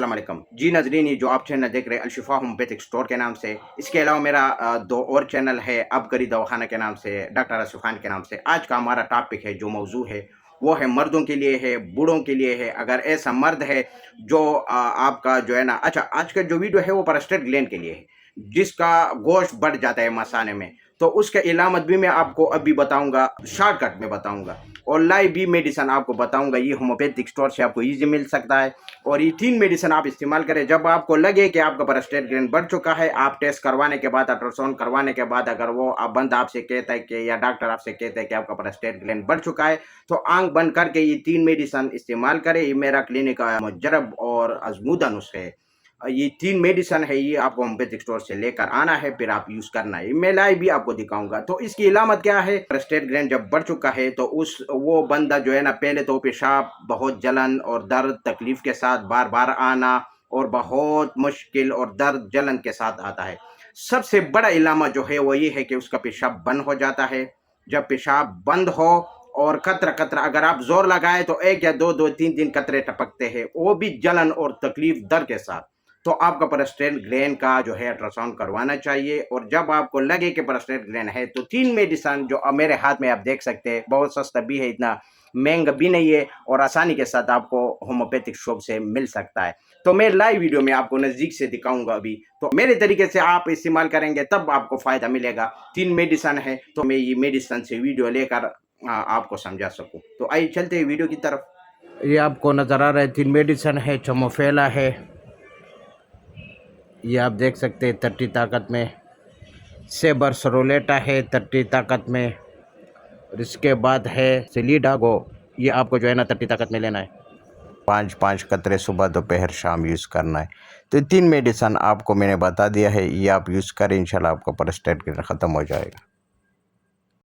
अस्सलामुअलैकुम जी नाजरीन, ये जो आप चैनल देख रहे हैं अलशिफा होम्योपैथिक स्टोर के नाम से। इसके अलावा मेरा दो और चैनल है अबकरी दवाखाना के नाम से, डॉक्टर आसिफ खान के नाम से। आज का हमारा टॉपिक है, जो मौजू है वो है मर्दों के लिए है, बूढ़ों के लिए है। अगर ऐसा मर्द है जो आपका जो है ना, अच्छा आज का जो वीडियो है वो प्रोस्टेट ग्लैंड के लिए है, जिसका गोश्त बढ़ जाता है मसाने में। तो उसका इलामत भी मैं आपको अभी बताऊंगा, शॉर्टकट में बताऊंगा, और लाइव भी मेडिसिन आपको बताऊंगा। ये होम्योपैथिक स्टोर से आपको ईजी मिल सकता है। और ये 3 मेडिसिन आप इस्तेमाल करें। जब आपको लगे कि आपका प्रोस्टेट ग्लैंड बढ़ चुका है, आप टेस्ट करवाने के बाद, अल्ट्रासाउंड करवाने के बाद, अगर वो आप बंद आपसे कहता है कि, या डॉक्टर आपसे कहता है कि आपका प्रोस्टेट ग्लैंड बढ़ चुका है, तो आंख बंद करके ये 3 मेडिसिन इस्तेमाल करें। ये मेरा क्लिनिक का मुजरब और आजमूदा नुस्खे है। ये 3 मेडिसिन है, ये आपको होम्योपैथिक स्टोर से लेकर आना है, फिर आप यूज़ करना है। मैं लाइव भी आपको दिखाऊंगा। तो इसकी इलामत क्या है? प्रोस्टेट ग्लैंड जब बढ़ चुका है तो वो बंदा जो है ना, पहले तो पेशाब बहुत जलन और दर्द तकलीफ के साथ बार बार आना, और बहुत मुश्किल और दर्द जलन के साथ आता है। सबसे बड़ा इलामा जो है वो ये है कि उसका पेशाब बंद हो जाता है। जब पेशाब बंद हो और कतरा कतरा अगर आप जोर लगाए तो 1 या 2 3 कतरे टपकते हैं, वो भी जलन और तकलीफ दर्द के साथ, तो आपका प्रोस्टेट ग्लैंड का जो है अल्ट्रासाउंड करवाना चाहिए। और जब आपको लगे कि प्रोस्टेट ग्लैंड है, तो 3 मेडिसिन जो मेरे हाथ में आप देख सकते हैं, बहुत सस्ता भी है, इतना महंगा भी नहीं है, और आसानी के साथ आपको होम्योपैथिक शॉप से मिल सकता है। तो मैं लाइव वीडियो में आपको नज़दीक से दिखाऊंगा अभी। तो मेरे तरीके से आप इस्तेमाल करेंगे तब आपको फ़ायदा मिलेगा। 3 मेडिसिन है, तो मैं ये मेडिसिन से वीडियो लेकर आपको समझा सकूँ। तो आइए चलते हैं वीडियो की तरफ। ये आपको नज़र आ रहा है 3 मेडिसिन है। चमोफेला है, ये आप देख सकते हैं 30 ताकत में। सेबर सरोलेटा है 30 ताकत में। और इसके बाद है सिलीडागो, ये आपको जो है ना 30 ताकत में लेना है। 5-5 कतरे सुबह दोपहर शाम यूज़ करना है। तो 3 मेडिसिन आपको मैंने बता दिया है, ये आप यूज़ करें, इंशाल्लाह आपका प्रोस्टेट ख़त्म हो जाएगा।